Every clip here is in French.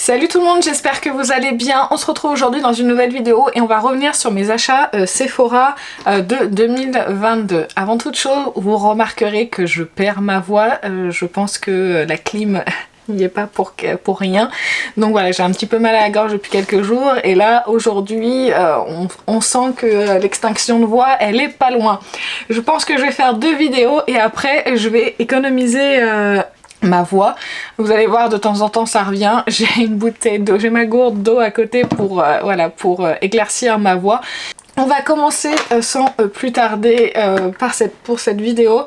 Salut tout le monde, j'espère que vous allez bien. On se retrouve aujourd'hui dans une nouvelle vidéo et on va revenir sur mes achats Sephora de 2022. Avant toute chose, vous remarquerez que je perds ma voix. Je pense que la clim n'y est pas pour rien. Donc voilà, j'ai un petit peu mal à la gorge depuis quelques jours et là aujourd'hui on sent que l'extinction de voix elle est pas loin. Je pense que je vais faire 2 vidéos et après je vais économiser ma voix. Vous allez voir, de temps en temps ça revient. J'ai une bouteille d'eau, j'ai ma gourde d'eau à côté pour pour éclaircir ma voix. On va commencer sans plus tarder pour cette vidéo.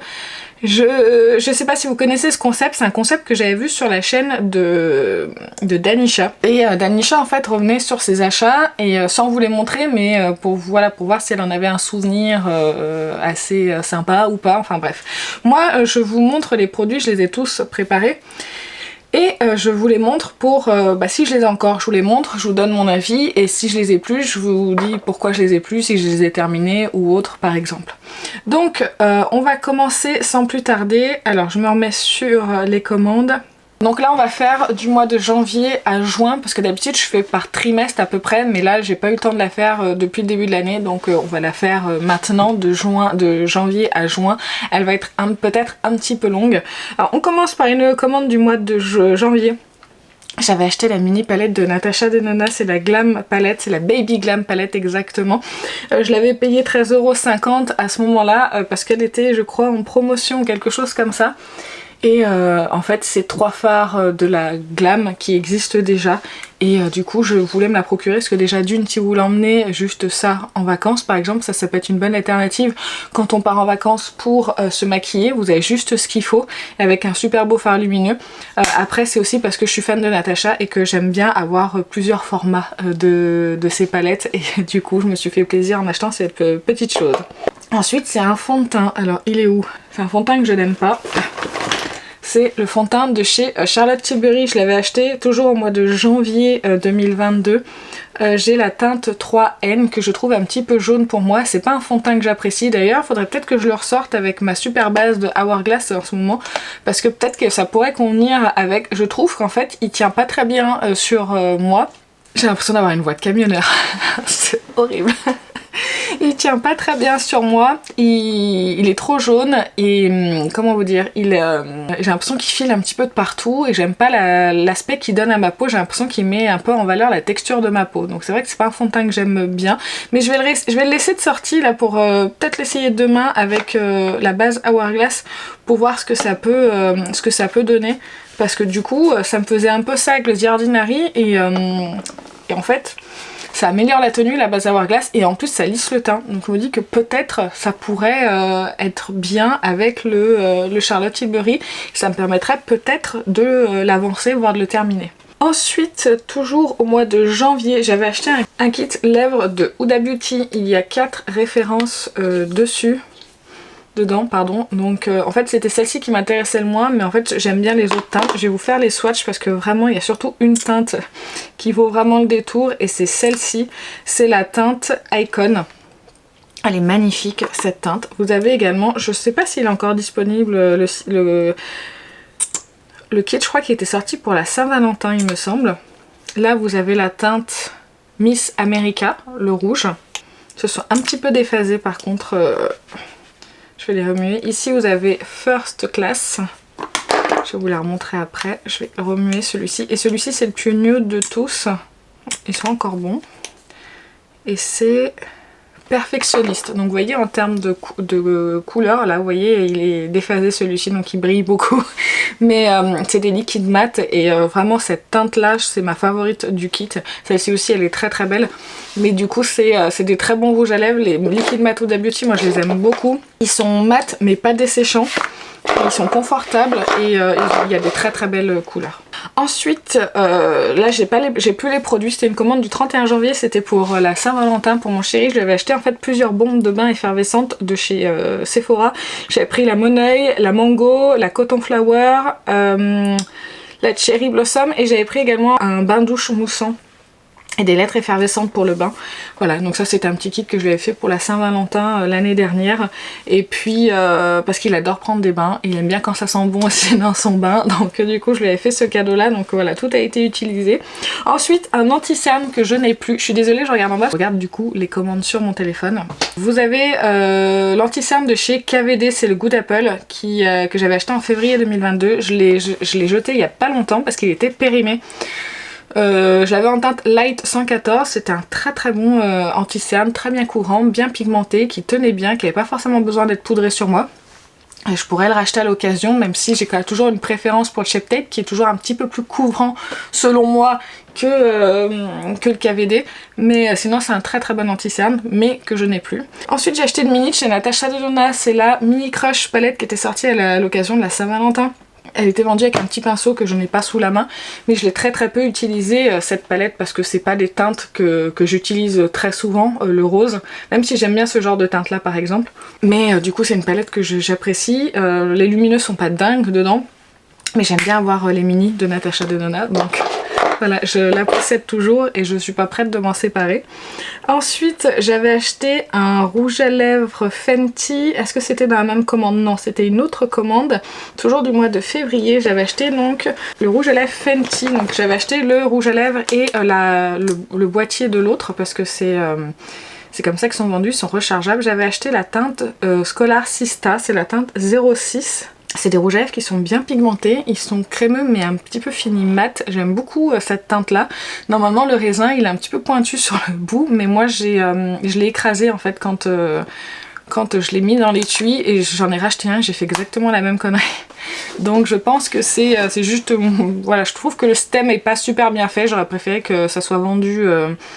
Je sais pas si vous connaissez ce concept, c'est un concept que j'avais vu sur la chaîne de Danisha. Et Danisha en fait revenait sur ses achats et sans vous les montrer, mais pour voir si elle en avait un souvenir assez sympa ou pas, enfin bref. Moi je vous montre les produits, je les ai tous préparés. Et je vous les montre pour, si je les ai encore, je vous les montre, je vous donne mon avis, et si je les ai plus, je vous dis pourquoi je les ai plus, si je les ai terminés ou autre par exemple. Donc on va commencer sans plus tarder. Alors je me remets sur les commandes. Donc là on va faire du mois de janvier à juin, parce que d'habitude je fais par trimestre à peu près, mais là j'ai pas eu le temps de la faire depuis le début de l'année, donc on va la faire maintenant de janvier à juin. Elle va être peut-être un petit peu longue. Alors on commence par une commande du mois de janvier. J'avais acheté la mini palette de Natasha Denona, c'est la Glam palette, c'est la Baby Glam palette exactement. Je l'avais payée 13,50 € à ce moment-là, parce qu'elle était je crois en promotion ou quelque chose comme ça. Et en fait c'est 3 fards de la Glam qui existent déjà et du coup je voulais me la procurer parce que déjà d'une, si vous l'emmenez juste ça en vacances par exemple, ça peut être une bonne alternative quand on part en vacances pour se maquiller. Vous avez juste ce qu'il faut avec un super beau fard lumineux. Après c'est aussi parce que je suis fan de Natasha et que j'aime bien avoir plusieurs formats de ces palettes et du coup je me suis fait plaisir en achetant cette petite chose. Ensuite c'est un fond de teint, alors il est où? C'est un fond de teint que je n'aime pas. C'est le fond de teint de chez Charlotte Tilbury, je l'avais acheté toujours au mois de janvier 2022. J'ai la teinte 3N que je trouve un petit peu jaune pour moi, c'est pas un fond de teint que j'apprécie d'ailleurs, faudrait peut-être que je le ressorte avec ma super base de Hourglass en ce moment, parce que peut-être que ça pourrait convenir avec, je trouve qu'en fait il tient pas très bien sur moi. J'ai l'impression d'avoir une voix de camionneur, c'est horrible. Il tient pas très bien sur moi, il est trop jaune et comment vous dire, j'ai l'impression qu'il file un petit peu de partout et j'aime pas l'aspect qu'il donne à ma peau. J'ai l'impression qu'il met un peu en valeur la texture de ma peau, donc c'est vrai que c'est pas un fond de teint que j'aime bien, mais je vais le laisser de sortie là pour peut-être l'essayer demain avec la base Hourglass pour voir ce que ça peut donner, parce que du coup ça me faisait un peu ça avec le The Ordinary et en fait ça améliore la tenue, la base Hourglass, et en plus ça lisse le teint. Donc je me dis que peut-être ça pourrait être bien avec le Charlotte Tilbury. Ça me permettrait peut-être de l'avancer, voire de le terminer. Ensuite, toujours au mois de janvier, j'avais acheté un kit lèvres de Huda Beauty. Il y a 4 références dedans, pardon. Donc en fait c'était celle-ci qui m'intéressait le moins, mais en fait j'aime bien les autres teintes. Je vais vous faire les swatchs parce que vraiment il y a surtout une teinte qui vaut vraiment le détour et c'est celle-ci. C'est la teinte Icon. Elle est magnifique cette teinte. Vous avez également, je sais pas s'il est encore disponible, le kit, je crois qu'il était sorti pour la Saint-Valentin il me semble. Là vous avez la teinte Miss America, le rouge. Ce sont un petit peu déphasés par contre. Je vais les remuer. Ici vous avez First Class. Je vais vous la remontrer après. Je vais remuer celui-ci. Et celui-ci c'est le plus nude de tous. Ils sont encore bons. Et c'est Perfectionniste. Donc vous voyez en termes de couleur, là vous voyez il est déphasé celui-ci, donc il brille beaucoup. Mais c'est des liquides mat et vraiment cette teinte là c'est ma favorite du kit. Celle-ci aussi elle est très très belle. Mais du coup c'est des très bons rouges à lèvres. Les liquides mat Huda Beauty moi je les aime beaucoup. Ils sont mat mais pas desséchants. Ils sont confortables et il y a des très très belles couleurs. Ensuite, là j'ai plus les produits, c'était une commande du 31 janvier, c'était pour la Saint-Valentin pour mon chéri. Je lui avais acheté en fait plusieurs bombes de bain effervescentes de chez Sephora. J'avais pris la Moneuil, la Mango, la Cotton Flower, la Cherry Blossom et j'avais pris également un bain douche moussant et des lettres effervescentes pour le bain. Voilà, donc ça c'était un petit kit que je lui avais fait pour la Saint-Valentin l'année dernière. Et puis parce qu'il adore prendre des bains, il aime bien quand ça sent bon aussi dans son bain. Donc du coup je lui avais fait ce cadeau là, donc voilà, tout a été utilisé. Ensuite un anti-cerne que je n'ai plus. Je suis désolée, je regarde en bas. Je regarde du coup les commandes sur mon téléphone. Vous avez l'anti-cerne de chez KVD, c'est le Good Apple que j'avais acheté en février 2022. Je l'ai jeté il y a pas longtemps parce qu'il était périmé. Je l'avais en teinte Light 114, c'était un très très bon anti-cerne, très bien couvrant, bien pigmenté, qui tenait bien, qui n'avait pas forcément besoin d'être poudré sur moi. Et je pourrais le racheter à l'occasion, même si j'ai quand même toujours une préférence pour le Shape Tape, qui est toujours un petit peu plus couvrant selon moi que le KVD. Mais sinon c'est un très très bon anti-cerne, mais que je n'ai plus. Ensuite j'ai acheté une mini chez Natasha Denona, c'est la Mini Crush palette qui était sortie à l'occasion de la Saint-Valentin. Elle était vendue avec un petit pinceau que je n'ai pas sous la main, mais je l'ai très très peu utilisé cette palette parce que c'est pas des teintes que j'utilise très souvent, le rose, même si j'aime bien ce genre de teinte là par exemple. Mais du coup c'est une palette que j'apprécie, les lumineux sont pas dingues dedans, mais j'aime bien avoir les mini de Natasha Denona, donc voilà, je la possède toujours et je suis pas prête de m'en séparer. Ensuite, j'avais acheté un rouge à lèvres Fenty. Est-ce que c'était dans la même commande? Non, c'était une autre commande. Toujours du mois de février, j'avais acheté donc le rouge à lèvres Fenty. Donc j'avais acheté le rouge à lèvres et le boîtier de l'autre parce que c'est comme ça qu'ils sont vendus, ils sont rechargeables. J'avais acheté la teinte Scholar Sista, c'est la teinte 06. C'est des rouges à lèvres qui sont bien pigmentés, ils sont crémeux mais un petit peu fini mat. J'aime beaucoup cette teinte là. Normalement le raisin il est un petit peu pointu sur le bout, mais moi je l'ai écrasé en fait quand je l'ai mis dans l'étui et j'en ai racheté un, j'ai fait exactement la même connerie. Donc je pense que c'est juste, voilà, je trouve que le stem est pas super bien fait, j'aurais préféré que ça soit vendu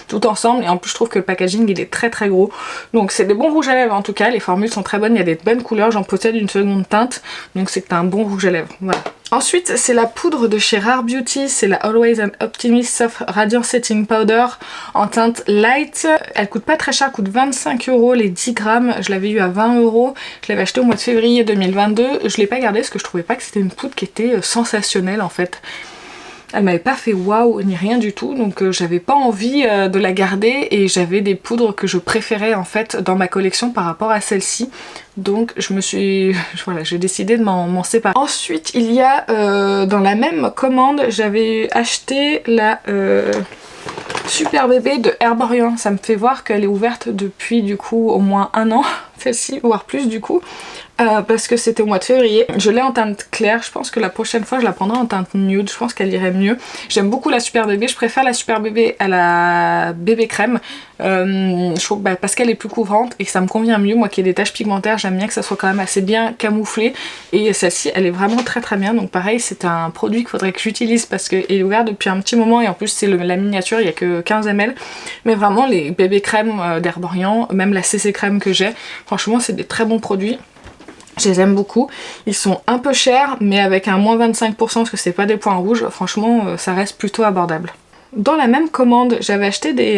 tout ensemble, et en plus je trouve que le packaging il est très très gros. Donc c'est des bons rouges à lèvres en tout cas, les formules sont très bonnes, il y a des bonnes couleurs, j'en possède une seconde teinte, donc c'est un bon rouge à lèvres, voilà. Ensuite, c'est la poudre de chez Rare Beauty, c'est la Always and Optimist Soft Radiant Setting Powder en teinte light. Elle coûte pas très cher, elle coûte 25 € les 10 grammes, je l'avais eu à 20 €, je l'avais acheté au mois de février 2022, je l'ai pas gardée parce que je trouvais pas que c'était une poudre qui était sensationnelle en fait. Elle m'avait pas fait waouh ni rien du tout, donc j'avais pas envie de la garder et j'avais des poudres que je préférais en fait dans ma collection par rapport à celle-ci. Donc voilà, j'ai décidé de m'en séparer. Ensuite il y a dans la même commande, j'avais acheté la Super Bébé de Herborian. Ça me fait voir qu'elle est ouverte depuis du coup au moins un an, celle-ci, voire plus du coup. Parce que c'était au mois de février. Je l'ai en teinte claire, je pense que la prochaine fois je la prendrai en teinte nude, je pense qu'elle irait mieux. J'aime beaucoup la Super Bébé, je préfère la Super Bébé à la bébé crème. Je trouve parce qu'elle est plus couvrante et que ça me convient mieux. Moi qui ai des taches pigmentaires, j'aime bien que ça soit quand même assez bien camouflé. Et celle-ci elle est vraiment très très bien. Donc pareil, c'est un produit qu'il faudrait que j'utilise parce qu'il est ouvert depuis un petit moment et en plus c'est la miniature, il n'y a que 15 ml. Mais vraiment les bébé crèmes d'Herborian, même la CC crème que j'ai, franchement c'est des très bons produits. Je les aime beaucoup, ils sont un peu chers mais avec un moins 25% parce que c'est pas des points rouges, franchement ça reste plutôt abordable. Dans la même commande j'avais acheté des,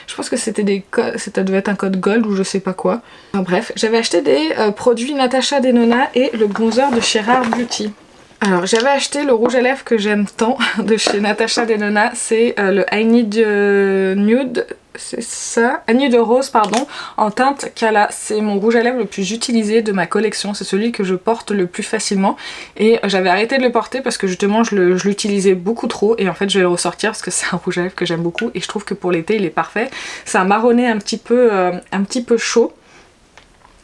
je pense que c'était des codes, ça devait être un code gold ou je sais pas quoi. Enfin, bref, j'avais acheté des produits Natasha Denona et le bronzer de chez Rare Beauty. Alors j'avais acheté le rouge à lèvres que j'aime tant de chez Natasha Denona, c'est le I Need Nude, c'est ça, I Need Rose pardon, en teinte Cala. C'est mon rouge à lèvres le plus utilisé de ma collection, c'est celui que je porte le plus facilement et j'avais arrêté de le porter parce que justement je l'utilisais beaucoup trop et en fait je vais le ressortir parce que c'est un rouge à lèvres que j'aime beaucoup et je trouve que pour l'été il est parfait. C'est un marronné un petit peu chaud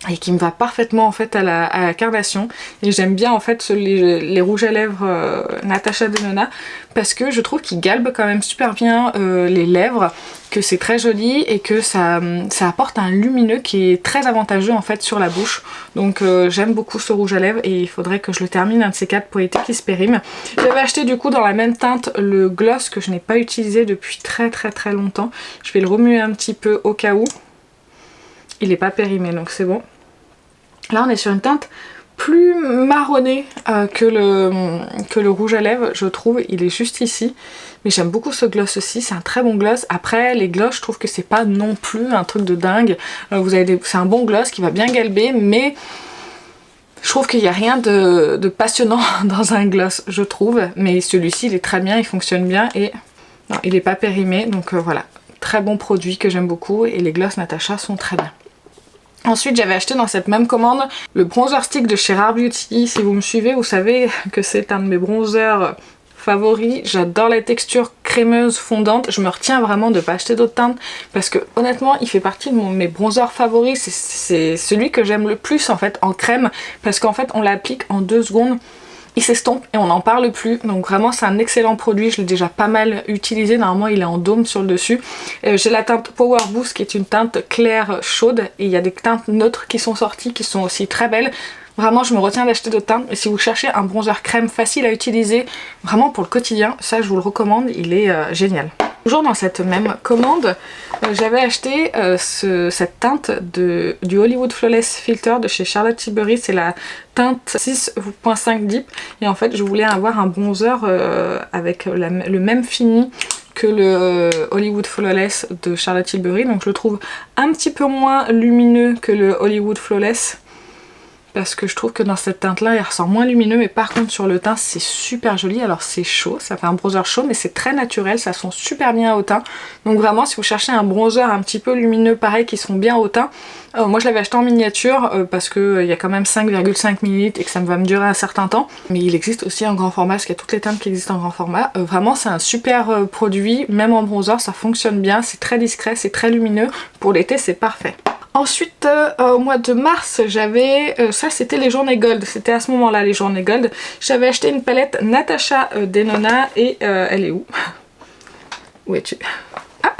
et qui me va parfaitement en fait à la carnation, et j'aime bien en fait les rouges à lèvres Natasha Denona parce que je trouve qu'ils galbent quand même super bien les lèvres, que c'est très joli et que ça apporte un lumineux qui est très avantageux en fait sur la bouche. Donc j'aime beaucoup ce rouge à lèvres et il faudrait que je le termine un de ces quatre pour l'été qui se périme. J'avais acheté du coup dans la même teinte le gloss que je n'ai pas utilisé depuis très très très longtemps. Je vais le remuer un petit peu au cas où. Il n'est pas périmé donc c'est bon. Là on est sur une teinte plus marronnée que le rouge à lèvres, je trouve. Il est juste ici. Mais j'aime beaucoup ce gloss aussi, c'est un très bon gloss. Après les gloss je trouve que c'est pas non plus un truc de dingue. C'est un bon gloss qui va bien galber, mais je trouve qu'il n'y a rien de passionnant dans un gloss, je trouve. Mais celui-ci il est très bien, il fonctionne bien et Non, il n'est pas périmé, donc voilà. Très bon produit que j'aime beaucoup et les glosses Natasha sont très bien. Ensuite, j'avais acheté dans cette même commande le bronzer stick de chez Rare Beauty. Si vous me suivez, vous savez que c'est un de mes bronzers favoris. J'adore la texture crémeuse fondante. Je me retiens vraiment de ne pas acheter d'autres teintes parce que honnêtement, il fait partie de mes bronzers favoris. C'est celui que j'aime le plus en fait en crème parce qu'en fait, on l'applique en 2 secondes. Il s'estompe et on n'en parle plus, donc vraiment c'est un excellent produit, je l'ai déjà pas mal utilisé, normalement il est en dôme sur le dessus. J'ai la teinte Power Boost qui est une teinte claire chaude et il y a des teintes neutres qui sont sorties qui sont aussi très belles. Vraiment je me retiens d'acheter d'autres teintes et si vous cherchez un bronzer crème facile à utiliser, vraiment pour le quotidien, ça je vous le recommande, il est génial. Toujours dans cette même commande, j'avais acheté cette teinte du Hollywood Flawless Filter de chez Charlotte Tilbury, c'est la teinte 6.5 Deep et en fait je voulais avoir un bronzer avec le même fini que le Hollywood Flawless de Charlotte Tilbury, donc je le trouve un petit peu moins lumineux que le Hollywood Flawless parce que je trouve que dans cette teinte là il ressort moins lumineux, mais par contre sur le teint c'est super joli. Alors c'est chaud, ça fait un bronzer chaud mais c'est très naturel, ça sent super bien au teint, donc vraiment si vous cherchez un bronzer un petit peu lumineux pareil qui sont bien au teint, moi je l'avais acheté en miniature parce qu'il y a quand même 5,5 ml et que ça va me durer un certain temps, mais il existe aussi en grand format parce qu'il y a toutes les teintes qui existent en grand format. Vraiment c'est un super produit, même en bronzer ça fonctionne bien, c'est très discret, c'est très lumineux, pour l'été c'est parfait. Ensuite, au mois de mars, j'avais... ça, c'était les journées gold. C'était à ce moment-là, les journées gold. J'avais acheté une palette Natasha Denona et... elle est où? Où es-tu? Ah,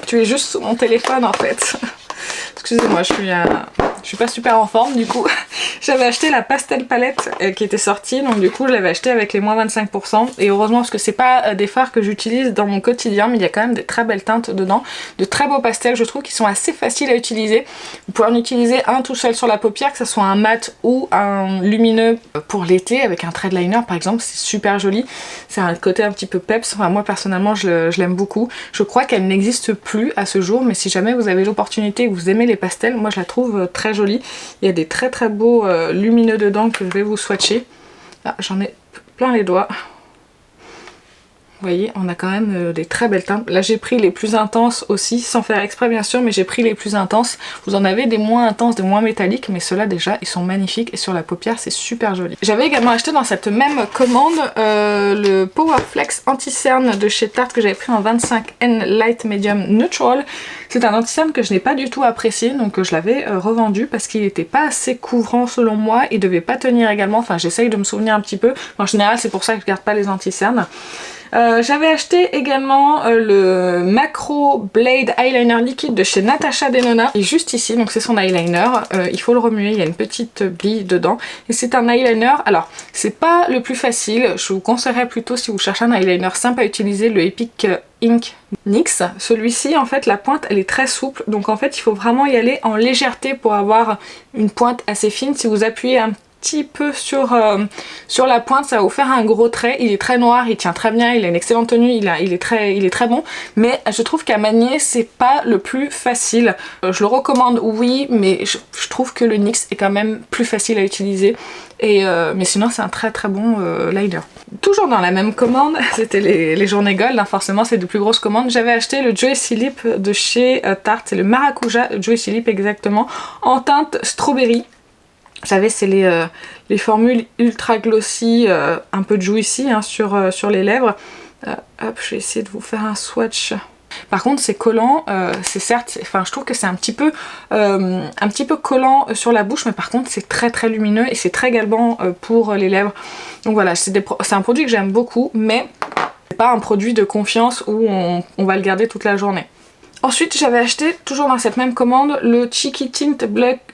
tu es juste sous mon téléphone, en fait. Excusez-moi, je suis pas super en forme, du coup. J'avais acheté la pastel palette qui était sortie, donc du coup je l'avais acheté avec les moins 25%. Et heureusement parce que c'est pas des fards que j'utilise dans mon quotidien, mais il y a quand même des très belles teintes dedans. De très beaux pastels, je trouve, qui sont assez faciles à utiliser. Vous pouvez en utiliser un tout seul sur la paupière, que ce soit un mat ou un lumineux pour l'été, avec un thread liner par exemple, c'est super joli. C'est un côté un petit peu peps, enfin moi personnellement je l'aime beaucoup. Je crois qu'elle n'existe plus à ce jour, mais si jamais vous avez l'opportunité et que vous aimez les pastels, moi je la trouve très jolie. Il y a des très très beaux lumineux dedans que je vais vous swatcher. Ah, j'en ai plein les doigts. Vous voyez, on a quand même des très belles teintes. Là j'ai pris les plus intenses aussi, sans faire exprès bien sûr, mais j'ai pris les plus intenses. Vous en avez des moins intenses, des moins métalliques, mais ceux-là déjà ils sont magnifiques et sur la paupière c'est super joli. J'avais également acheté dans cette même commande le Power Flex anti-cerne de chez Tarte que j'avais pris en 25N Light Medium Neutral. C'est un anti-cerne que je n'ai pas du tout apprécié, donc je l'avais revendu parce qu'il n'était pas assez couvrant selon moi, il devait pas tenir également, enfin j'essaye de me souvenir un petit peu. En général c'est pour ça que je garde pas les anti-cernes. J'avais acheté également le Macro Blade Eyeliner liquide de chez Natasha Denona, qui est juste ici, donc c'est son eyeliner. Il faut le remuer, il y a une petite bille dedans et c'est un eyeliner. Alors c'est pas le plus facile, je vous conseillerais plutôt, si vous cherchez un eyeliner simple à utiliser, le Epic Ink NYX. Celui-ci en fait la pointe elle est très souple, donc en fait il faut vraiment y aller en légèreté pour avoir une pointe assez fine. Si vous appuyez un petit peu sur la pointe, ça va vous faire un gros trait. Il est très noir, il tient très bien, il a une excellente tenue, il est très bon, mais je trouve qu'à manier c'est pas le plus facile. Je le recommande oui, mais je trouve que le NYX est quand même plus facile à utiliser. Mais sinon c'est un très bon liner. Toujours dans la même commande, c'était les journées gold, hein, forcément c'est de plus grosses commandes. J'avais acheté le Joycy Lip de chez Tarte, c'est le Maracuja Joycy Lip exactement, en teinte strawberry. Vous savez, c'est les formules ultra glossy, un peu juicy hein, sur les lèvres. Hop, je vais essayer de vous faire un swatch. Par contre c'est collant, c'est certes, enfin je trouve que c'est un petit peu collant sur la bouche, mais par contre c'est très lumineux et c'est très galbant pour les lèvres. Donc voilà, c'est un produit que j'aime beaucoup, mais c'est pas un produit de confiance où on va le garder toute la journée. Ensuite j'avais acheté, toujours dans cette même commande, le Cheeky Tint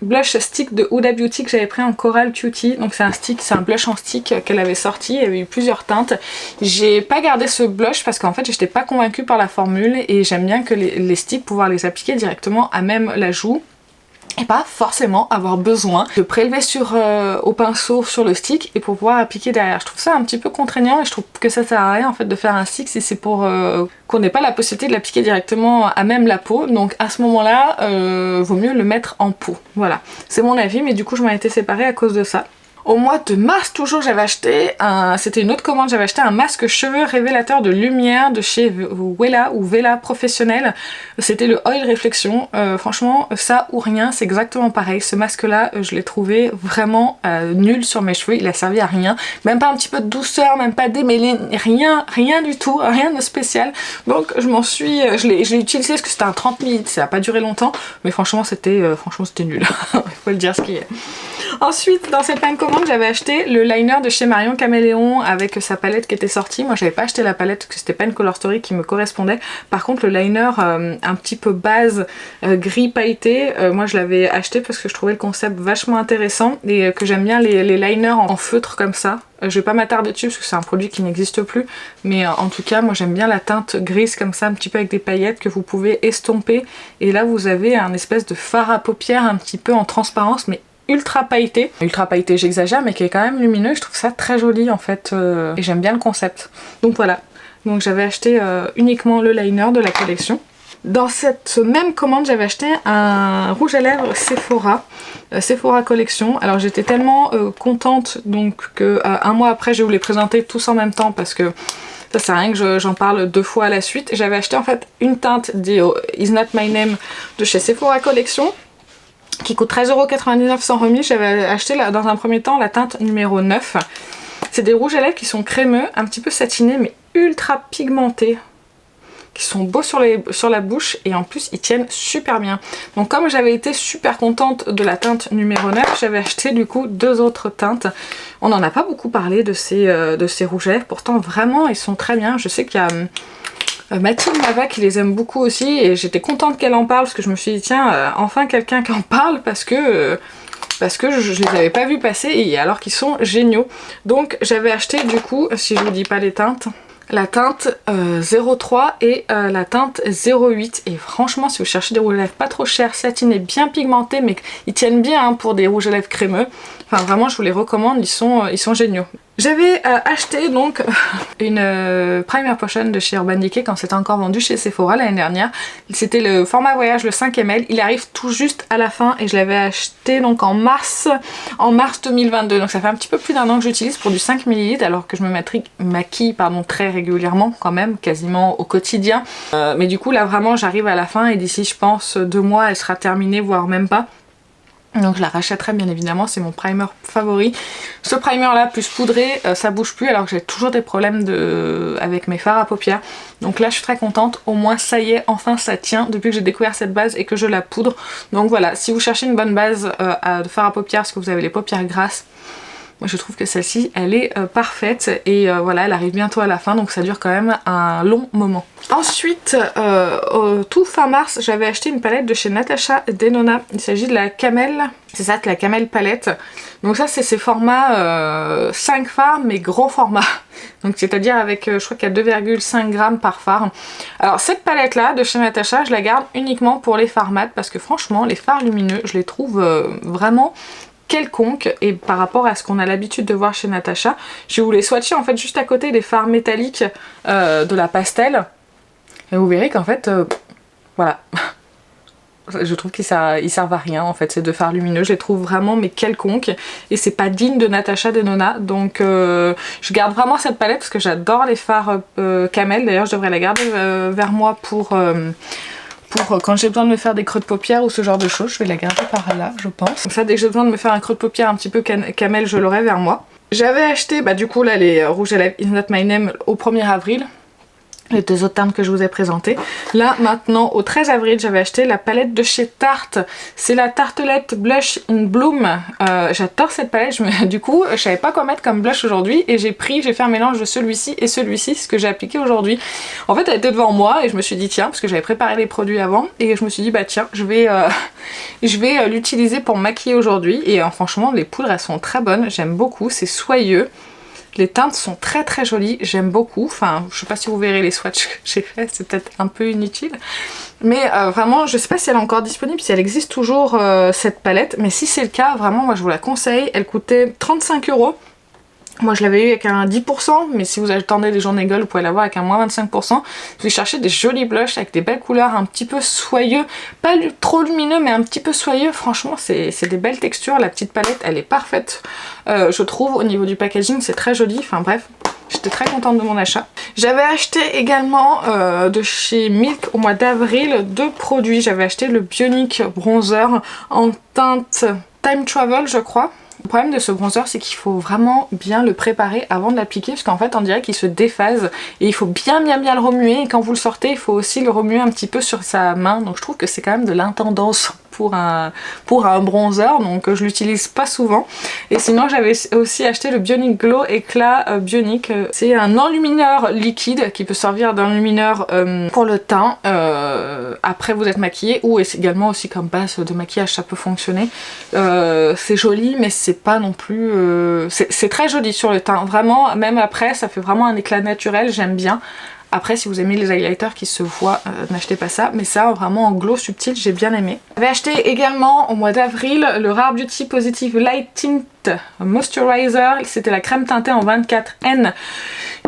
Blush Stick de Huda Beauty que j'avais pris en Coral Cutie. Donc c'est un blush en stick qu'elle avait sorti, il y avait eu plusieurs teintes. J'ai pas gardé ce blush parce qu'en fait j'étais pas convaincue par la formule et j'aime bien que les sticks, pouvoir les appliquer directement à même la joue. Et pas forcément avoir besoin de prélever au pinceau sur le stick et pour pouvoir appliquer derrière. Je trouve ça un petit peu contraignant et je trouve que ça sert à rien en fait de faire un stick si c'est pour qu'on n'ait pas la possibilité de l'appliquer directement à même la peau. Donc à ce moment-là, vaut mieux le mettre en pot. Voilà, c'est mon avis, mais du coup je m'en étais séparée à cause de ça. Au mois de mars toujours j'avais acheté c'était une autre commande, j'avais acheté un masque cheveux révélateur de lumière de chez Wella ou Vela Professionnel. C'était le Oil Réflexion. Franchement ça ou rien, c'est exactement pareil. Ce masque là je l'ai trouvé vraiment nul sur mes cheveux, il a servi à rien. Même pas un petit peu de douceur, même pas démêlé, rien du tout, rien de spécial. Donc je l'ai utilisé parce que c'était un 30 ml, ça a pas duré longtemps, mais franchement c'était nul. Il faut le dire ce qui est. Ensuite, dans cette même commande, j'avais acheté le liner de chez Marion Caméléon avec sa palette qui était sortie. Moi, j'avais pas acheté la palette parce que c'était pas une Color Story qui me correspondait. Par contre, le liner un petit peu base gris pailleté, moi je l'avais acheté parce que je trouvais le concept vachement intéressant et que j'aime bien les liners en feutre comme ça. Je vais pas m'attarder dessus parce que c'est un produit qui n'existe plus, mais en tout cas moi j'aime bien la teinte grise comme ça, un petit peu avec des paillettes que vous pouvez estomper, et là vous avez un espèce de fard à paupières un petit peu en transparence mais ultra pailleté j'exagère, mais qui est quand même lumineux. Je trouve ça très joli en fait, et j'aime bien le concept. Donc voilà, donc j'avais acheté uniquement le liner de la collection. Dans cette même commande, j'avais acheté un rouge à lèvres Sephora, Sephora Collection. Alors j'étais tellement contente donc que un mois après je vais vous les présenter tous en même temps parce que ça sert à rien que j'en parle 2 fois à la suite. J'avais acheté en fait une teinte Is Not My Name de chez Sephora Collection qui coûte 13,99€ sans remise. J'avais acheté dans un premier temps la teinte numéro 9. C'est des rouges à lèvres qui sont crémeux, un petit peu satinés mais ultra pigmentés, qui sont beaux sur la bouche et en plus ils tiennent super bien. Donc comme j'avais été super contente de la teinte numéro 9, j'avais acheté du coup 2 autres teintes. On n'en a pas beaucoup parlé de ces rouges à lèvres, pourtant vraiment ils sont très bien. Je sais qu'il y a Mathilde Mava qui les aime beaucoup aussi et j'étais contente qu'elle en parle parce que je me suis dit tiens enfin quelqu'un qui en parle parce que je les avais pas vus passer et alors qu'ils sont géniaux. Donc j'avais acheté du coup, si je vous dis pas les teintes, la teinte 03 et la teinte 08, et franchement si vous cherchez des rouges à lèvres pas trop chers, satinés, bien pigmentés mais ils tiennent bien hein, pour des rouges à lèvres crémeux, enfin vraiment je vous les recommande, ils sont géniaux. J'avais acheté donc une primer potion de chez Urban Decay quand c'était encore vendu chez Sephora l'année dernière. C'était le format voyage, le 5 ml. Il arrive tout juste à la fin et je l'avais acheté donc en mars 2022. Donc ça fait un petit peu plus d'1 an que j'utilise pour du 5 ml alors que je me maquille très régulièrement quand même, quasiment au quotidien. Mais du coup là vraiment j'arrive à la fin et d'ici je pense 2 mois elle sera terminée, voire même pas. Donc je la rachèterai bien évidemment, c'est mon primer favori. Ce primer là plus poudré, ça bouge plus alors que j'ai toujours des problèmes avec mes fards à paupières. Donc là je suis très contente, au moins ça y est, enfin ça tient depuis que j'ai découvert cette base et que je la poudre. Donc voilà, si vous cherchez une bonne base de fard à paupières parce que vous avez les paupières grasses, moi je trouve que celle-ci elle est parfaite et voilà, elle arrive bientôt à la fin donc ça dure quand même un long moment. Ensuite tout fin mars j'avais acheté une palette de chez Natasha Denona, il s'agit de la Camel, c'est ça, la Camel palette. Donc ça c'est ces formats 5 fards mais gros format, donc c'est à dire avec je crois qu'il y a 2,5 grammes par fard. Alors cette palette là de chez Natasha je la garde uniquement pour les fards mat parce que franchement les fards lumineux je les trouve vraiment quelconque, et par rapport à ce qu'on a l'habitude de voir chez Natasha, je vais vous les swatcher en fait juste à côté des fards métalliques de la pastel et vous verrez qu'en fait voilà je trouve qu'ils servent à rien en fait ces 2 fards lumineux, je les trouve vraiment mais quelconques et c'est pas digne de Natasha Denona. Donc je garde vraiment cette palette parce que j'adore les fards Camel. D'ailleurs je devrais la garder vers moi pour quand j'ai besoin de me faire des creux de paupières ou ce genre de choses. Je vais la garder par là je pense. Comme ça dès que j'ai besoin de me faire un creux de paupières un petit peu Camel je l'aurai vers moi. J'avais acheté du coup là les rouges à lèvres Is Not My Name au 1er avril. Les 2 autres teintes que je vous ai présentées. Là maintenant au 13 avril j'avais acheté la palette de chez Tarte. C'est la Tartelette Blush in Bloom. J'adore cette palette, du coup je savais pas quoi mettre comme blush aujourd'hui et j'ai fait un mélange de celui-ci et celui-ci, ce que j'ai appliqué aujourd'hui. En fait elle était devant moi et je me suis dit tiens, parce que j'avais préparé les produits avant, et je me suis dit bah tiens je vais l'utiliser pour maquiller aujourd'hui. Et franchement les poudres elles sont très bonnes, j'aime beaucoup, c'est soyeux. Les teintes sont très très jolies, j'aime beaucoup. Enfin, je sais pas si vous verrez les swatchs que j'ai fait, c'est peut-être un peu inutile. Mais vraiment, je sais pas si elle est encore disponible, si elle existe toujours cette palette. Mais si c'est le cas, vraiment, moi je vous la conseille. Elle coûtait 35 €. Moi je l'avais eu avec un 10%, mais si vous attendez les journées gold, vous pouvez l'avoir avec un moins 25%. Si vous cherchez des jolis blushs avec des belles couleurs, un petit peu soyeux, pas trop lumineux, mais un petit peu soyeux, franchement c'est des belles textures. La petite palette, elle est parfaite, je trouve, au niveau du packaging, c'est très joli, enfin bref. J'étais très contente de mon achat. J'avais acheté également de chez Milk au mois d'avril 2 produits. J'avais acheté le Bionic Bronzer en teinte Time Travel, je crois. Le problème de ce bronzer, c'est qu'il faut vraiment bien le préparer avant de l'appliquer, parce qu'en fait on dirait qu'il se déphase et il faut bien le remuer, et quand vous le sortez il faut aussi le remuer un petit peu sur sa main, donc je trouve que c'est quand même de l'intendance pour un bronzer, donc je l'utilise pas souvent. Et sinon j'avais aussi acheté le Bionic Glow Éclat Bionic. C'est un enlumineur liquide qui peut servir d'enlumineur pour le teint après vous êtes maquillé, ou également aussi comme base de maquillage, ça peut fonctionner. C'est joli, mais c'est pas non plus... c'est très joli sur le teint, vraiment, même après ça fait vraiment un éclat naturel, j'aime bien. Après, si vous aimez les highlighters qui se voient, n'achetez pas ça. Mais ça, vraiment en glow subtil, j'ai bien aimé. J'avais acheté également au mois d'avril le Rare Beauty Positive Light Tint Moisturizer. C'était la crème teintée en 24N.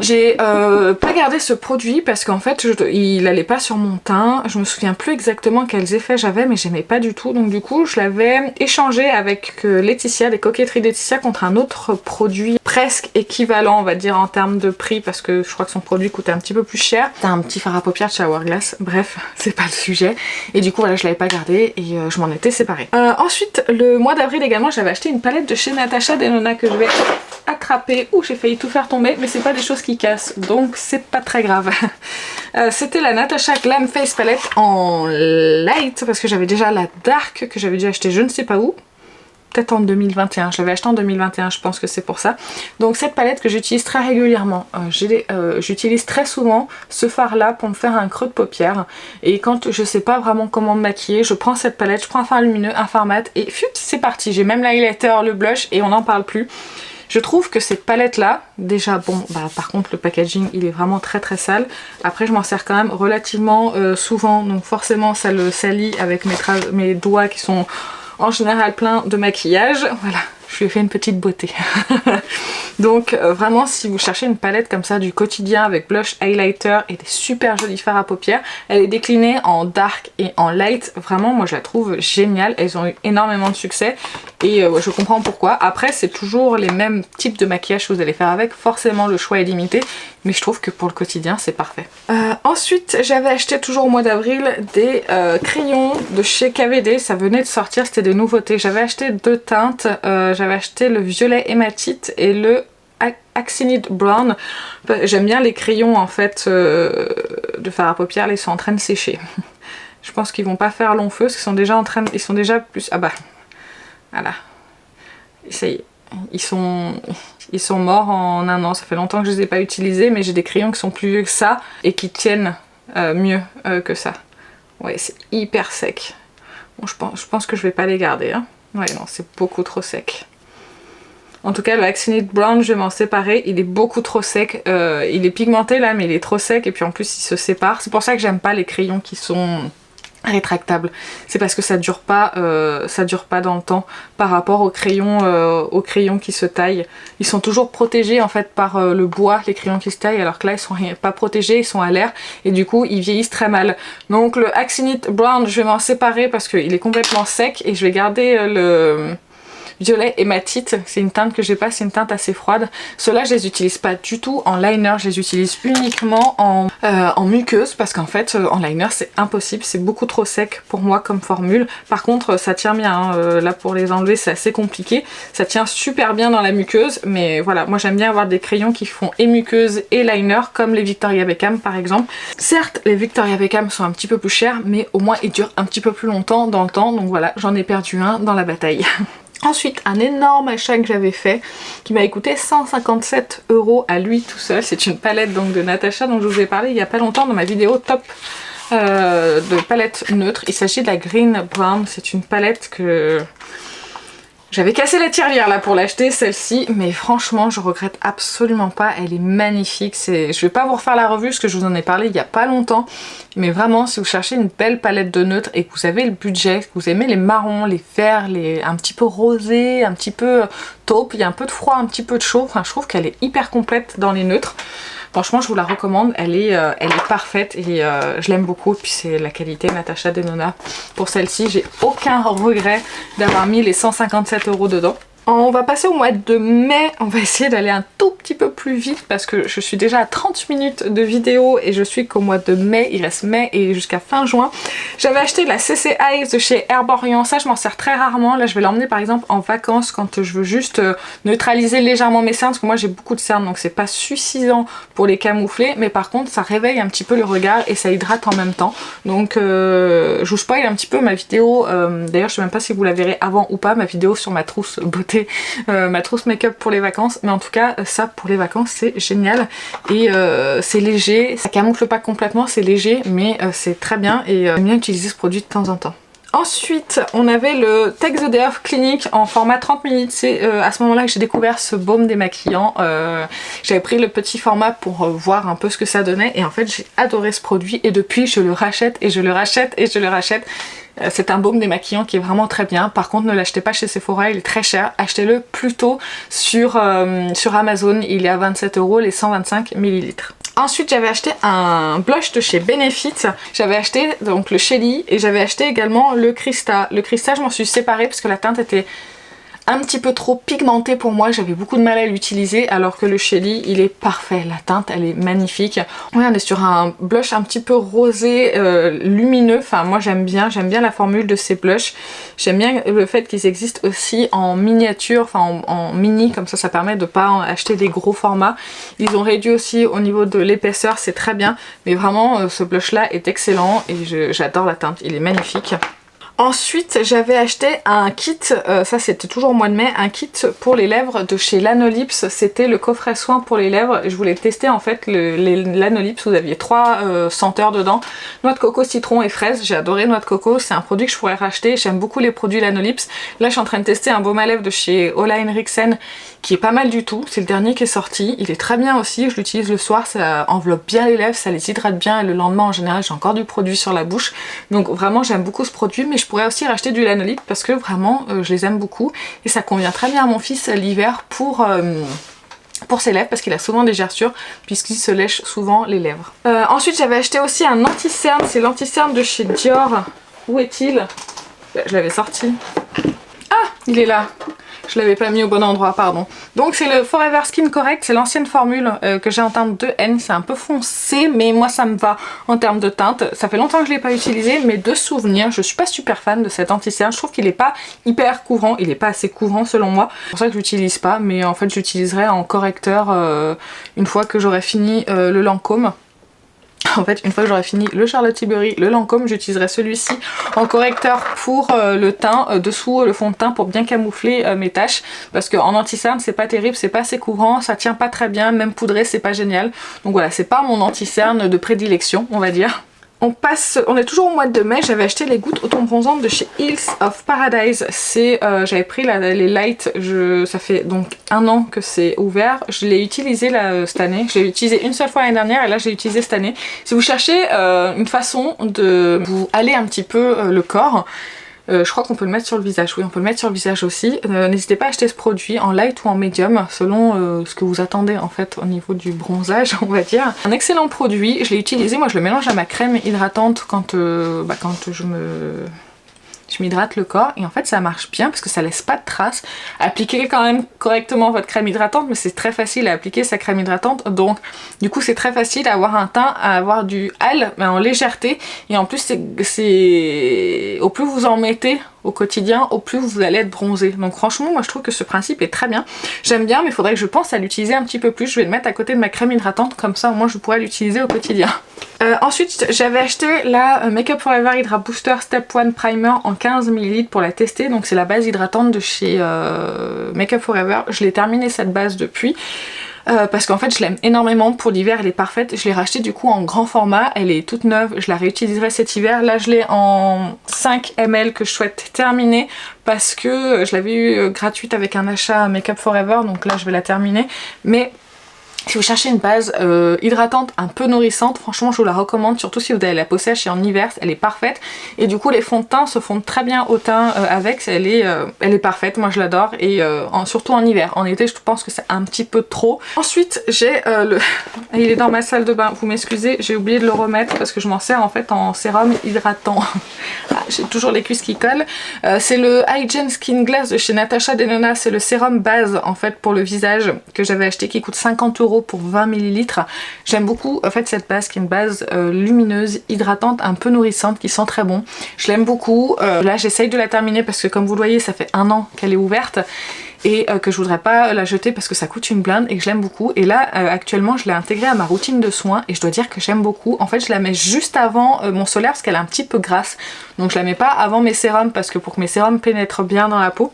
J'ai pas gardé ce produit parce qu'en fait, il allait pas sur mon teint. Je me souviens plus exactement quels effets j'avais, mais j'aimais pas du tout. Donc du coup, je l'avais échangé avec Laetitia, les coquetteries Laetitia, contre un autre produit presque équivalent, on va dire, en termes de prix, parce que je crois que son produit coûtait un petit peu plus cher. C'était un petit fard à paupières de chez Hourglass. Bref, c'est pas le sujet. Et du coup, voilà, je l'avais pas gardé et je m'en étais séparée. Ensuite, le mois d'avril également, j'avais acheté une palette de chez Natasha Denona que je vais attraper. Ouh, j'ai failli tout faire tomber, mais c'est pas des choses qui cassent, donc c'est pas très grave. C'était la Natasha Glam Face Palette en light, parce que j'avais déjà la dark que j'avais déjà acheté je ne sais pas où. Peut-être en 2021, je l'avais acheté en 2021, je pense que c'est pour ça. Donc cette palette que j'utilise très régulièrement, j'utilise très souvent ce fard là pour me faire un creux de paupière, et quand je sais pas vraiment comment me maquiller, je prends cette palette, je prends un fard lumineux, un fard mat et fut, c'est parti. J'ai même l'highlighter, le blush et on n'en parle plus. Je trouve que cette palette là, déjà bon, bah par contre le packaging il est vraiment très sale. Après je m'en sers quand même relativement souvent, donc forcément ça le salit avec mes doigts qui sont en général pleins de maquillage. Voilà, je lui ai fait une petite beauté. Donc vraiment, si vous cherchez une palette comme ça du quotidien avec blush, highlighter et des super jolis fards à paupières, elle est déclinée en dark et en light. Vraiment, moi je la trouve géniale. Elles ont eu énormément de succès et je comprends pourquoi. Après, c'est toujours les mêmes types de maquillage que vous allez faire avec. Forcément, le choix est limité, mais je trouve que pour le quotidien, c'est parfait. Ensuite, j'avais acheté toujours au mois d'avril des crayons de chez KVD. Ça venait de sortir, c'était des nouveautés. J'avais acheté 2 teintes. J'avais acheté le violet hématite et le Actinic Brown. J'aime bien les crayons en fait de fard à paupières, là ils sont en train de sécher. Je pense qu'ils vont pas faire long feu parce qu'ils sont déjà en train de... Ils sont déjà plus... Ah bah voilà. Ça y est. Ils sont morts en 1 an. Ça fait longtemps que je les ai pas utilisés, mais j'ai des crayons qui sont plus vieux que ça et qui tiennent mieux que ça. Ouais, c'est hyper sec. Bon, je pense que je vais pas les garder. Hein. Ouais, non, c'est beaucoup trop sec. En tout cas, le Actinic Brown, je vais m'en séparer. Il est beaucoup trop sec. Il est pigmenté là, mais il est trop sec. Et puis en plus, il se sépare. C'est pour ça que j'aime pas les crayons qui sont rétractables. C'est parce que ça dure pas dans le temps par rapport aux crayons qui se taillent. Ils sont toujours protégés en fait par le bois, les crayons qui se taillent, alors que là ils sont pas protégés, ils sont à l'air et du coup ils vieillissent très mal. Donc le Actinic Brown, je vais m'en séparer parce qu'il est complètement sec et je vais garder le violet hématite, c'est une teinte que j'ai pas, c'est une teinte assez froide. Ceux-là je les utilise pas du tout en liner, je les utilise uniquement en muqueuse parce qu'en fait en liner c'est impossible, c'est beaucoup trop sec pour moi comme formule. Par contre ça tient bien, hein. Là pour les enlever c'est assez compliqué, ça tient super bien dans la muqueuse, mais voilà, moi j'aime bien avoir des crayons qui font et muqueuse et liner comme les Victoria Beckham par exemple. Certes les Victoria Beckham sont un petit peu plus chers, mais au moins ils durent un petit peu plus longtemps dans le temps, donc voilà, j'en ai perdu un dans la bataille. Ensuite, un énorme achat que j'avais fait qui m'a coûté 157 € à lui tout seul. C'est une palette donc de Natasha dont je vous ai parlé il y a pas longtemps dans ma vidéo top de palette neutre. Il s'agit de la Green Brown. C'est une palette J'avais cassé la tirelire là pour l'acheter, celle-ci, mais franchement je regrette absolument pas, elle est magnifique. Je vais pas vous refaire la revue parce que je vous en ai parlé il y a pas longtemps, mais vraiment si vous cherchez une belle palette de neutres et que vous avez le budget, que vous aimez les marrons, les verts, un petit peu rosé, un petit peu taupe, il y a un peu de froid, un petit peu de chaud, enfin je trouve qu'elle est hyper complète dans les neutres. Franchement je vous la recommande, elle est parfaite et je l'aime beaucoup. Et puis c'est la qualité Natasha Denona. Pour celle-ci j'ai aucun regret d'avoir mis les 157 € dedans. On va passer au mois de mai, on va essayer d'aller un tout petit peu plus vite parce que je suis déjà à 30 minutes de vidéo et je suis qu'au mois de mai, il reste mai et jusqu'à fin juin. J'avais acheté la CC Eyes de chez Herborian, ça je m'en sers très rarement, là je vais l'emmener par exemple en vacances quand je veux juste neutraliser légèrement mes cernes parce que moi j'ai beaucoup de cernes donc c'est pas suffisant pour les camoufler, mais par contre ça réveille un petit peu le regard et ça hydrate en même temps. Donc je vous spoil un petit peu ma vidéo, d'ailleurs je sais même pas si vous la verrez avant ou pas, ma vidéo sur ma trousse beauté. Ma trousse make-up pour les vacances, mais en tout cas ça pour les vacances c'est génial et c'est léger, ça camoufle pas complètement, c'est léger mais c'est très bien et j'aime bien utiliser ce produit de temps en temps. Ensuite on avait le Take the Day Off Clinique en format 30 ml, c'est à ce moment là que j'ai découvert ce baume démaquillant. J'avais pris le petit format pour voir un peu ce que ça donnait et en fait j'ai adoré ce produit et depuis je le rachète et je le rachète et je le rachète. C'est un baume démaquillant qui est vraiment très bien. Par contre ne l'achetez pas chez Sephora, il est très cher. Achetez-le plutôt sur Amazon, il est à 27 € les 125 ml. Ensuite j'avais acheté un blush de chez Benefit. J'avais acheté donc le Shelly et j'avais acheté également le Krista. Le Krista je m'en suis séparée parce que la teinte était un petit peu trop pigmenté pour moi, j'avais beaucoup de mal à l'utiliser alors que le Shelly il est parfait, la teinte elle est magnifique. Ouais, on est sur un blush un petit peu rosé lumineux, enfin moi j'aime bien la formule de ces blushs. J'aime bien le fait qu'ils existent aussi en miniature, enfin en mini, comme ça permet de pas acheter des gros formats. Ils ont réduit aussi au niveau de l'épaisseur, c'est très bien, mais vraiment ce blush là est excellent et j'adore la teinte, il est magnifique. Ensuite j'avais acheté un kit, ça c'était toujours au mois de mai, un kit pour les lèvres de chez Lanolips. C'était le coffret soin pour les lèvres. Je voulais tester en fait Lanolips, vous aviez 3 senteurs dedans, noix de coco, citron et fraise. J'ai adoré noix de coco, c'est un produit que je pourrais racheter, j'aime beaucoup les produits Lanolips. Là je suis en train de tester un baume à lèvres de chez Ola Henriksen qui est pas mal du tout, c'est le dernier qui est sorti, il est très bien aussi, je l'utilise le soir, ça enveloppe bien les lèvres, ça les hydrate bien et le lendemain en général j'ai encore du produit sur la bouche. Donc vraiment j'aime beaucoup ce produit, mais je pourrais aussi racheter du Lanolip parce que vraiment je les aime beaucoup et ça convient très bien à mon fils l'hiver pour ses lèvres parce qu'il a souvent des gerçures puisqu'il se lèche souvent les lèvres. Ensuite j'avais acheté aussi un anti-cerne, c'est l'anti-cerne de chez Dior. Où est-il? Je l'avais sorti. Ah, il est là. Je l'avais pas mis au bon endroit, pardon. Donc c'est le Forever Skin Correct, c'est l'ancienne formule que j'ai en teinte 2N. C'est un peu foncé, mais moi ça me va en termes de teinte. Ça fait longtemps que je l'ai pas utilisé, mais de souvenir, je suis pas super fan de cet anti-cerne. Je trouve qu'il est pas hyper couvrant, il est pas assez couvrant selon moi. C'est pour ça que je l'utilise pas, mais en fait j'utiliserai en correcteur une fois que j'aurai fini le Lancôme. En fait, une fois que j'aurai fini le Charlotte Tilbury, le Lancôme, j'utiliserai celui-ci en correcteur pour le teint, dessous le fond de teint pour bien camoufler mes taches. Parce qu'en anti-cerne, c'est pas terrible, c'est pas assez couvrant, ça tient pas très bien, même poudré, c'est pas génial. Donc voilà, c'est pas mon anti-cerne de prédilection, on va dire. On est toujours au mois de mai, j'avais acheté les gouttes auto-bronzantes de chez Hills of Paradise. J'avais pris les light, ça fait donc 1 an que c'est ouvert. Je l'ai utilisé là, cette année, je l'ai utilisé une seule fois l'année dernière et là je l'ai utilisé cette année. Si vous cherchez une façon de vous aller un petit peu le corps, je crois qu'on peut le mettre sur le visage, oui on peut le mettre sur le visage aussi. N'hésitez pas à acheter ce produit en light ou en médium selon ce que vous attendez en fait au niveau du bronzage on va dire. Un excellent produit, je l'ai utilisé, moi je le mélange à ma crème hydratante quand je m'hydrate le corps et en fait ça marche bien parce que ça laisse pas de traces. Appliquez quand même correctement votre crème hydratante, mais c'est très facile à appliquer sa crème hydratante, donc du coup c'est très facile à avoir un teint, à avoir du hâle mais en légèreté et en plus au plus vous en mettez au quotidien, au plus vous allez être bronzé. Donc franchement moi je trouve que ce principe est très bien. J'aime bien mais il faudrait que je pense à l'utiliser un petit peu plus. Je vais le mettre à côté de ma crème hydratante, comme ça au moins je pourrais l'utiliser au quotidien. Ensuite j'avais acheté la Make Up Forever Hydra Booster Step 1 Primer en 15 ml pour la tester. Donc c'est la base hydratante de chez Make Up Forever. Je l'ai terminé cette base depuis. parce qu'en fait je l'aime énormément pour l'hiver, elle est parfaite. Je l'ai rachetée du coup en grand format, elle est toute neuve, je la réutiliserai cet hiver. Là je l'ai en 5 ml que je souhaite terminer parce que je l'avais eu gratuite avec un achat Make Up Forever, donc là je vais la terminer. Mais si vous cherchez une base hydratante un peu nourrissante, franchement je vous la recommande, surtout si vous avez la peau sèche et en hiver, elle est parfaite. Et du coup les fonds de teint se fondent très bien au teint avec, elle est parfaite, moi je l'adore, et surtout en hiver. En été je pense que c'est un petit peu trop. Ensuite j'ai il est dans ma salle de bain, vous m'excusez, j'ai oublié de le remettre parce que je m'en sers en fait en sérum hydratant. J'ai toujours les cuisses qui collent. C'est le Hygiene Skin Glass de chez Natasha Denona, c'est le sérum base en fait pour le visage que j'avais acheté qui coûte 50 € pour 20 ml. J'aime beaucoup en fait cette base qui est une base lumineuse, hydratante, un peu nourrissante, qui sent très bon. Je l'aime beaucoup. Là j'essaye de la terminer parce que comme vous le voyez ça fait 1 an qu'elle est ouverte et que je voudrais pas la jeter parce que ça coûte une blinde et que je l'aime beaucoup. Et là actuellement je l'ai intégrée à ma routine de soins et je dois dire que j'aime beaucoup. En fait je la mets juste avant mon solaire parce qu'elle est un petit peu grasse, donc je la mets pas avant mes sérums parce que pour que mes sérums pénètrent bien dans la peau,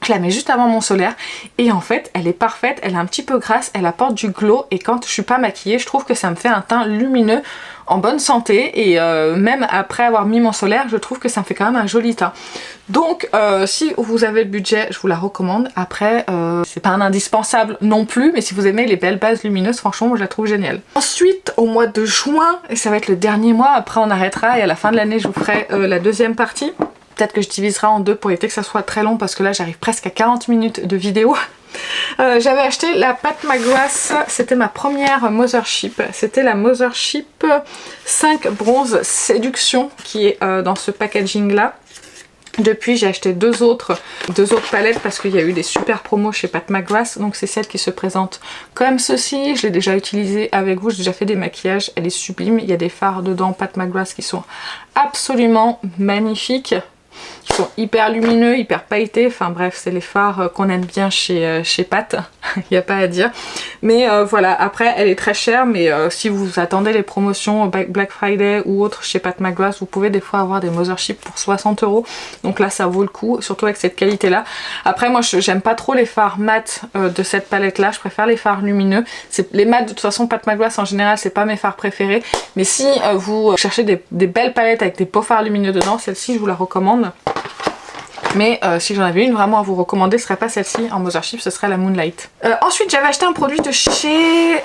je la mets juste avant mon solaire et en fait elle est parfaite, elle est un petit peu grasse, elle apporte du glow et quand je suis pas maquillée je trouve que ça me fait un teint lumineux en bonne santé et même après avoir mis mon solaire je trouve que ça me fait quand même un joli teint. Donc si vous avez le budget je vous la recommande. Après c'est pas un indispensable non plus, mais si vous aimez les belles bases lumineuses franchement moi je la trouve géniale. Ensuite au mois de juin, et ça va être le dernier mois, après on arrêtera et à la fin de l'année je vous ferai la deuxième partie. Peut-être que je diviserai en deux pour éviter que ça soit très long parce que là j'arrive presque à 40 minutes de vidéo. J'avais acheté la Pat McGrath, c'était ma première Mothership. C'était la Mothership 5 Bronze Séduction qui est dans ce packaging là. Depuis j'ai acheté deux autres palettes parce qu'il y a eu des super promos chez Pat McGrath. Donc c'est celle qui se présente comme ceci. Je l'ai déjà utilisée avec vous, j'ai déjà fait des maquillages, elle est sublime. Il y a des fards dedans Pat McGrath qui sont absolument magnifiques. Ils sont hyper lumineux, hyper pailletés, enfin bref c'est les fards qu'on aime bien chez Pat, il n'y a pas à dire. Mais voilà, après elle est très chère, mais si vous attendez les promotions Black Friday ou autres chez Pat McGrath, vous pouvez des fois avoir des Mothership pour 60 €, donc là ça vaut le coup, surtout avec cette qualité là. Après moi j'aime pas trop les fards mat de cette palette là, je préfère les fards lumineux. Les mat de toute façon Pat McGrath en général c'est pas mes fards préférés, mais si vous cherchez des belles palettes avec des beaux fards lumineux dedans, celle-ci je vous la recommande. Mais si j'en avais une vraiment à vous recommander, ce serait pas celle-ci en Mothership, ce serait la Moonlight. Ensuite j'avais acheté un produit de chez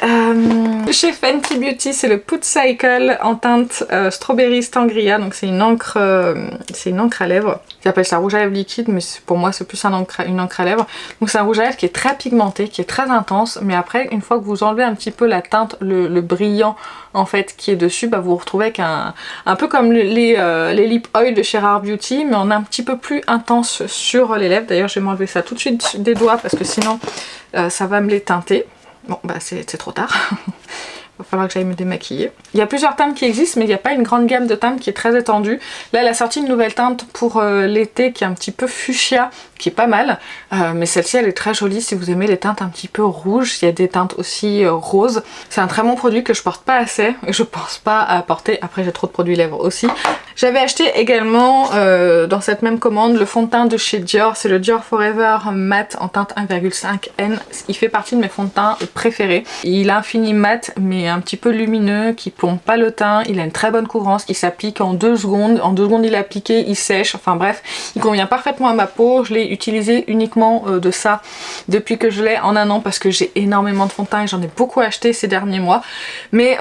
Fenty Beauty, c'est le Put Cycle en teinte Strawberry Sangria, donc c'est une encre à lèvres. Ils appellent ça rouge à lèvres liquide, mais pour moi c'est plus une encre à lèvres. Donc c'est un rouge à lèvres qui est très pigmenté, qui est très intense, mais après une fois que vous enlevez un petit peu la teinte, le brillant en fait qui est dessus, bah, vous vous retrouvez avec un peu comme les lip oil de chez Rare Beauty, mais on a un petit peu plus intense sur les lèvres. D'ailleurs je vais m'enlever ça tout de suite des doigts parce que sinon ça va me les teinter. Bon bah c'est trop tard. Il va falloir que j'aille me démaquiller. Il y a plusieurs teintes qui existent, mais il n'y a pas une grande gamme de teintes qui est très étendue. Là, elle a sorti une nouvelle teinte pour l'été qui est un petit peu fuchsia, qui est pas mal. Mais celle-ci, elle est très jolie si vous aimez les teintes un petit peu rouges. Il y a des teintes aussi roses. C'est un très bon produit que je porte pas assez. Et je pense pas à porter. Après, j'ai trop de produits lèvres aussi. J'avais acheté également dans cette même commande le fond de teint de chez Dior. C'est le Dior Forever Matte en teinte 1,5 N. Il fait partie de mes fonds de teint préférés. Il a un fini mat, mais un petit peu lumineux, qui plombe pas le teint. Il a une très bonne couvrance, qui s'applique en 2 secondes. En 2 secondes il est appliqué, il sèche. Enfin bref, il convient parfaitement à ma peau. Je l'ai utilisé uniquement de ça depuis que je l'ai en 1 an parce que j'ai énormément de fond de teint et j'en ai beaucoup acheté ces derniers mois. Mais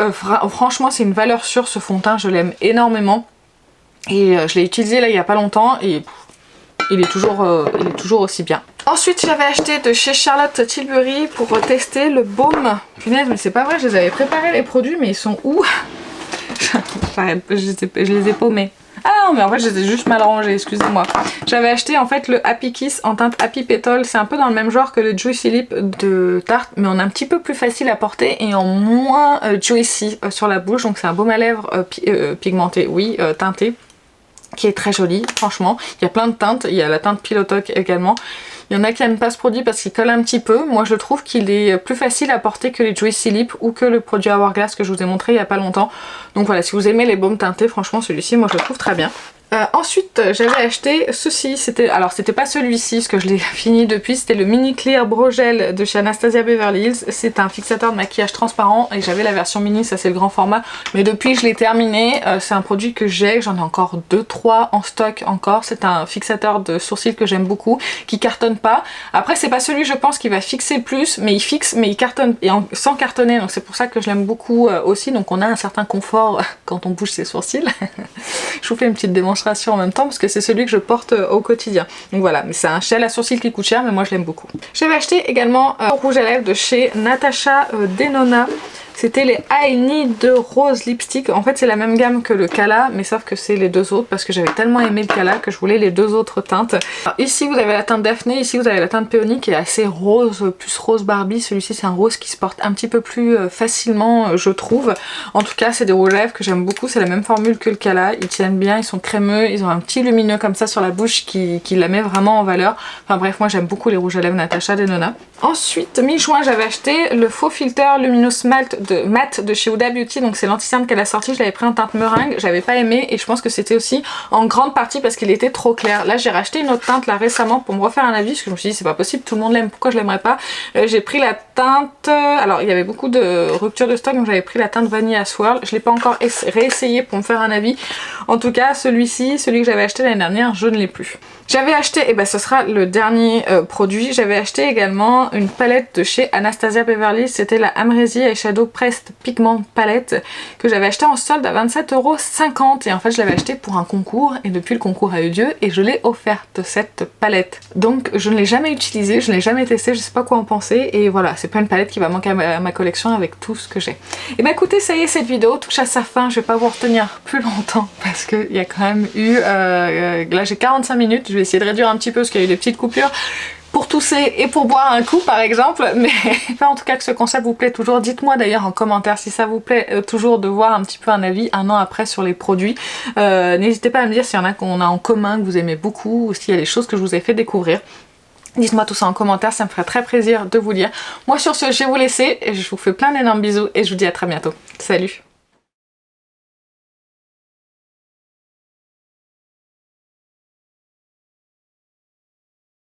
franchement c'est une valeur sûre ce fond de teint, je l'aime énormément. Et je l'ai utilisé là il y a pas longtemps et il est toujours aussi bien. Ensuite j'avais acheté de chez Charlotte Tilbury pour tester le baume. Punaise mais c'est pas vrai, je les avais préparés les produits mais ils sont où? Je les ai paumés. Ah non mais en fait je les ai juste mal rangés, excusez-moi. J'avais acheté en fait le Happy Kiss en teinte Happy Petal. C'est un peu dans le même genre que le Juicy Lip de Tarte, mais on est un petit peu plus facile à porter et en moins juicy sur la bouche. Donc c'est un baume à lèvres pigmenté, oui, teinté, qui est très joli, franchement. Il y a plein de teintes, il y a la teinte Pillow Talk également. Il y en a qui n'aiment pas ce produit parce qu'il colle un petit peu. Moi je trouve qu'il est plus facile à porter que les Juicy Lip ou que le produit Hourglass que je vous ai montré il y a pas longtemps. Donc voilà, si vous aimez les baumes teintés, franchement celui-ci moi je le trouve très bien. Ensuite j'avais acheté ceci, c'était pas celui-ci parce que je l'ai fini depuis, c'était le mini clear brow gel de chez Anastasia Beverly Hills. C'est un fixateur de maquillage transparent et j'avais la version mini, ça c'est le grand format, mais depuis je l'ai terminé. C'est un produit que j'en ai encore 2-3 en stock encore. C'est un fixateur de sourcils que j'aime beaucoup, qui cartonne pas. Après c'est pas celui je pense qui va fixer le plus, mais il fixe, mais il cartonne et sans cartonner, donc c'est pour ça que je l'aime beaucoup aussi. Donc on a un certain confort quand on bouge ses sourcils. Je vous fais une petite démonstration en même temps parce que c'est celui que je porte au quotidien. Donc voilà, mais c'est un gel à sourcils qui coûte cher, mais moi je l'aime beaucoup. J'avais acheté également un rouge à lèvres de chez Natasha Denona. C'était les I Need Rose Lipstick. En fait c'est la même gamme que le Kala, mais sauf que c'est les deux autres parce que j'avais tellement aimé le Kala que je voulais les deux autres teintes. Alors, ici vous avez la teinte Daphné, ici vous avez la teinte Peony qui est assez rose, plus rose Barbie. Celui-ci c'est un rose qui se porte un petit peu plus facilement je trouve. En tout cas c'est des rouges à lèvres que j'aime beaucoup, c'est la même formule que le Kala. Ils tiennent bien, ils sont crémeux, ils ont un petit lumineux comme ça sur la bouche qui la met vraiment en valeur. Enfin bref, moi j'aime beaucoup les rouges à lèvres Natasha Denona. Ensuite mi-juin j'avais acheté le faux filter Luminous Matte de chez Huda Beauty, donc c'est l'anti-cerne qu'elle a sorti. Je l'avais pris en teinte meringue, j'avais pas aimé et je pense que c'était aussi en grande partie parce qu'il était trop clair. Là j'ai racheté une autre teinte là récemment pour me refaire un avis parce que je me suis dit c'est pas possible, tout le monde l'aime, pourquoi je l'aimerais pas. J'ai pris la teinte, alors il y avait beaucoup de rupture de stock donc j'avais pris la teinte Vanilla Swirl. Je l'ai pas encore réessayé pour me faire un avis. En tout cas celui-ci, celui que j'avais acheté l'année dernière, je ne l'ai plus. J'avais acheté, et ben ce sera le dernier produit, j'avais acheté également une palette de chez Anastasia Beverly Hills, c'était la Amrezy Eyeshadow Pressed Pigment Palette que j'avais acheté en solde à 27,50 € et en fait je l'avais acheté pour un concours et depuis le concours a eu lieu et je l'ai offerte cette palette. Donc je ne l'ai jamais utilisée, je ne l'ai jamais testée, je sais pas quoi en penser et voilà, c'est pas une palette qui va manquer à ma collection avec tout ce que j'ai. Et bah écoutez, ça y est, cette vidéo touche à sa fin, je vais pas vous retenir plus longtemps parce qu'il y a quand même eu, là j'ai 45 minutes, je vais essayer de réduire un petit peu parce qu'il y a eu des petites coupures pour tousser et pour boire un coup par exemple, mais en tout cas que ce concept vous plaît toujours. Dites-moi d'ailleurs en commentaire si ça vous plaît toujours de voir un petit peu un avis un an après sur les produits. N'hésitez pas à me dire s'il y en a qu'on a en commun que vous aimez beaucoup ou s'il y a des choses que je vous ai fait découvrir. Dites-moi tout ça en commentaire, ça me ferait très plaisir de vous lire. Moi sur ce je vais vous laisser, je vous fais plein d'énormes bisous et je vous dis à très bientôt. Salut!